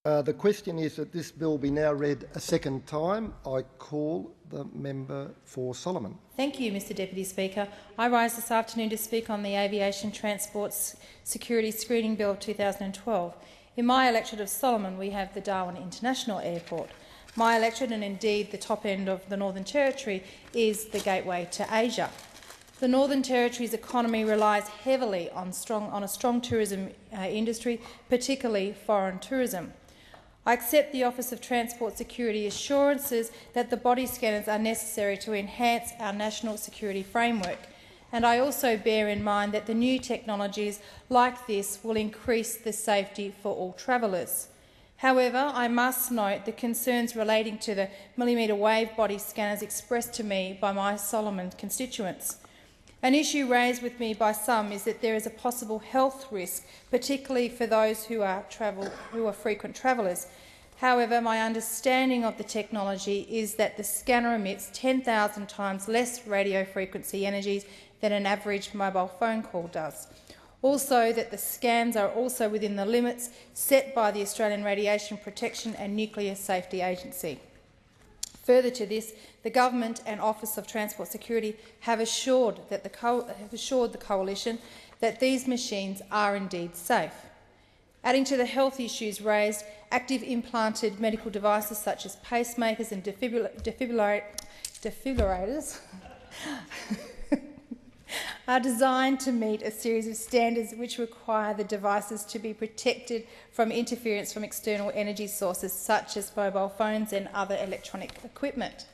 The question is that this bill be now read a second time. I call the member for Solomon. Thank you, Mr Deputy Speaker. I rise this afternoon to speak on the Aviation Transport Security Screening Bill of 2012. In my electorate of Solomon, we have the Darwin International Airport. My electorate, and indeed the top end of the Northern Territory, is the gateway to Asia. The Northern Territory's economy relies heavily on a strong tourism industry, particularly foreign tourism. I accept the Office of Transport Security assurances that the body scanners are necessary to enhance our national security framework, and I also bear in mind that the new technologies like this will increase the safety for all travellers. However, I must note the concerns relating to the millimetre wave body scanners expressed to me by my Solomon constituents. An issue raised with me by some is that there is a possible health risk, particularly for those who are frequent travellers. However, my understanding of the technology is that the scanner emits 10,000 times less radio frequency energies than an average mobile phone call does. Also, that the scans are also within the limits set by the Australian Radiation Protection and Nuclear Safety Agency. Further to this, the Government and Office of Transport Security have assured the Coalition that these machines are indeed safe. Adding to the health issues raised, active implanted medical devices such as pacemakers and defibrillators are designed to meet a series of standards which require the devices to be protected from interference from external energy sources such as mobile phones and other electronic equipment.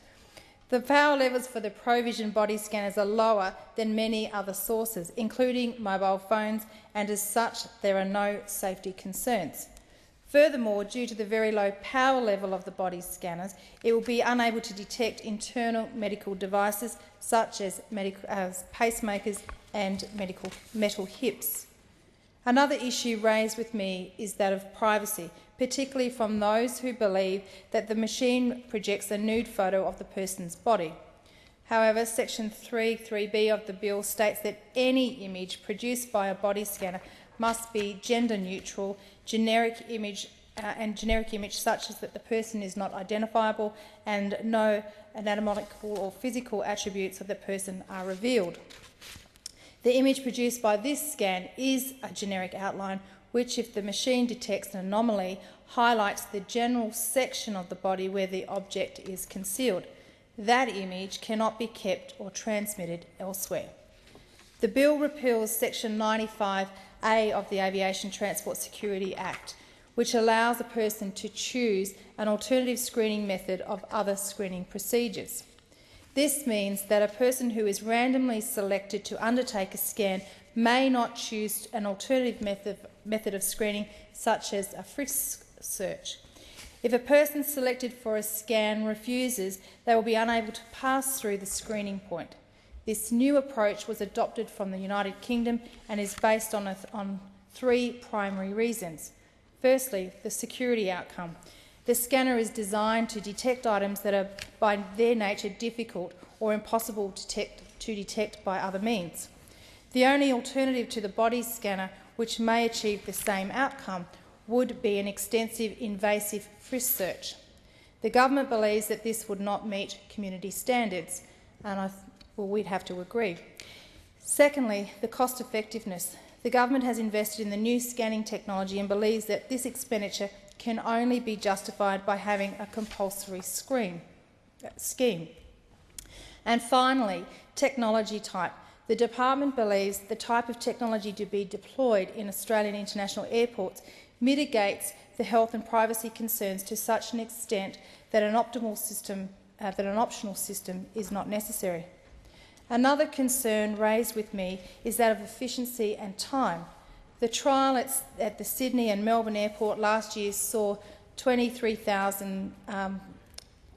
The power levels for the Provision body scanners are lower than many other sources, including mobile phones, and as such there are no safety concerns. Furthermore, due to the very low power level of the body scanners, it will be unable to detect internal medical devices such as pacemakers and metal hips. Another issue raised with me is that of privacy, particularly from those who believe that the machine projects a nude photo of the person's body. However, Section 3(3)(b) of the bill states that any image produced by a body scanner must be gender neutral, generic image such as that the person is not identifiable and no anatomical or physical attributes of the person are revealed. The image produced by this scan is a generic outline which, if the machine detects an anomaly, highlights the general section of the body where the object is concealed. That image cannot be kept or transmitted elsewhere. The bill repeals Section 95A of the Aviation Transport Security Act, which allows a person to choose an alternative screening method of other screening procedures. This means that a person who is randomly selected to undertake a scan may not choose an alternative method of screening, such as a frisk search. If a person selected for a scan refuses, they will be unable to pass through the screening point. This new approach was adopted from the United Kingdom and is based on three primary reasons. Firstly, the security outcome. The scanner is designed to detect items that are by their nature difficult or impossible to detect by other means. The only alternative to the body scanner which may achieve the same outcome would be an extensive invasive frisk search. The government believes that this would not meet community standards, and we'd have to agree. Secondly, the cost effectiveness. The government has invested in the new scanning technology and believes that this expenditure can only be justified by having a compulsory scheme. And finally, technology type. The department believes the type of technology to be deployed in Australian international airports mitigates the health and privacy concerns to such an extent that an optional system is not necessary. Another concern raised with me is that of efficiency and time. The trial at the Sydney and Melbourne airport last year saw 23,000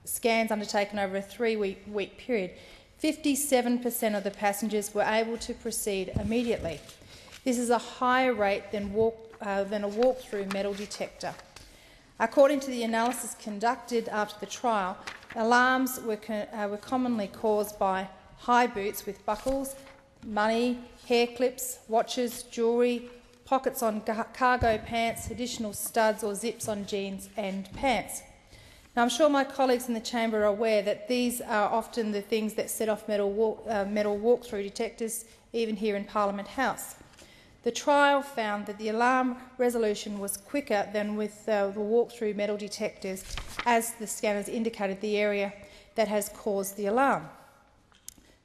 scans undertaken over a 3-week period. 57% of the passengers were able to proceed immediately. This is a higher rate than a walk-through metal detector. According to the analysis conducted after the trial, alarms were commonly caused by high boots with buckles, money, hair clips, watches, jewellery, pockets on cargo pants, additional studs or zips on jeans and pants. Now, I'm sure my colleagues in the chamber are aware that these are often the things that set off metal walk-through detectors, even here in Parliament House. The trial found that the alarm resolution was quicker than with the walk-through metal detectors, as the scanners indicated the area that has caused the alarm.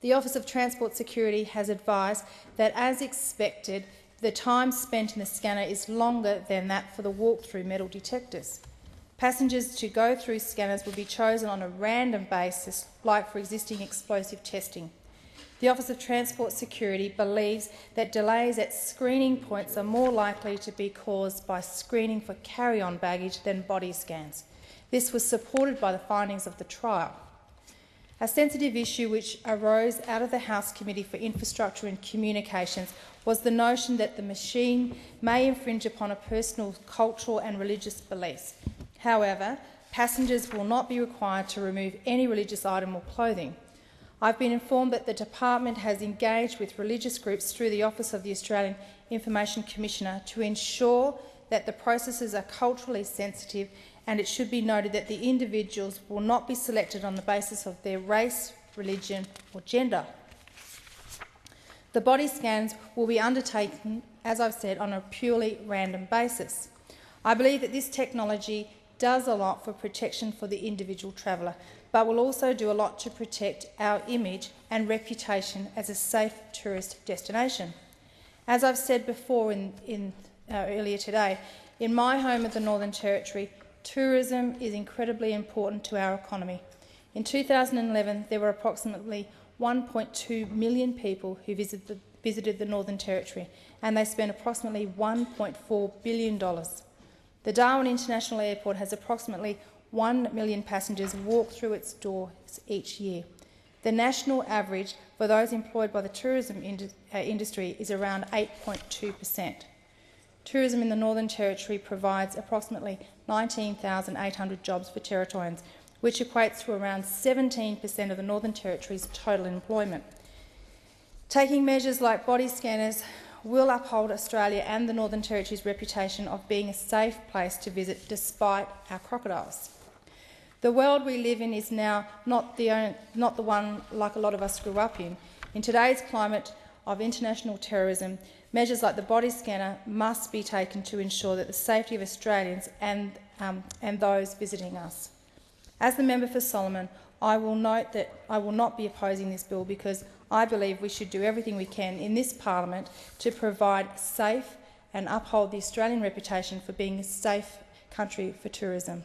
The Office of Transport Security has advised that, as expected, the time spent in the scanner is longer than that for the walk-through metal detectors. Passengers to go through scanners will be chosen on a random basis, like for existing explosive testing. The Office of Transport Security believes that delays at screening points are more likely to be caused by screening for carry-on baggage than body scans. This was supported by the findings of the trial. A sensitive issue which arose out of the House Committee for Infrastructure and Communications was the notion that the machine may infringe upon a person's cultural and religious beliefs. However, passengers will not be required to remove any religious item or clothing. I've been informed that the Department has engaged with religious groups through the Office of the Australian Information Commissioner to ensure that the processes are culturally sensitive, and it should be noted that the individuals will not be selected on the basis of their race, religion or gender. The body scans will be undertaken, as I've said, on a purely random basis. I believe that this technology does a lot for protection for the individual traveller, but will also do a lot to protect our image and reputation as a safe tourist destination. As I've said before earlier today, in my home of the Northern Territory, tourism is incredibly important to our economy. In 2011, there were approximately 1.2 million people who visited the Northern Territory, and they spent approximately $1.4 billion. The Darwin International Airport has approximately 1 million passengers walk through its doors each year. The national average for those employed by the tourism industry is around 8.2%. Tourism in the Northern Territory provides approximately 19,800 jobs for Territorians, which equates to around 17% of the Northern Territory's total employment. Taking measures like body scanners will uphold Australia and the Northern Territory's reputation of being a safe place to visit despite our crocodiles. The world we live in is now not the one like a lot of us grew up in. In today's climate of international terrorism, measures like the body scanner must be taken to ensure that the safety of Australians and those visiting us. As the member for Solomon, I will note that I will not be opposing this bill because I believe we should do everything we can in this Parliament to provide safe and uphold the Australian reputation for being a safe country for tourism.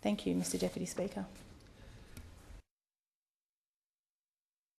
Thank you, Mr Deputy Speaker.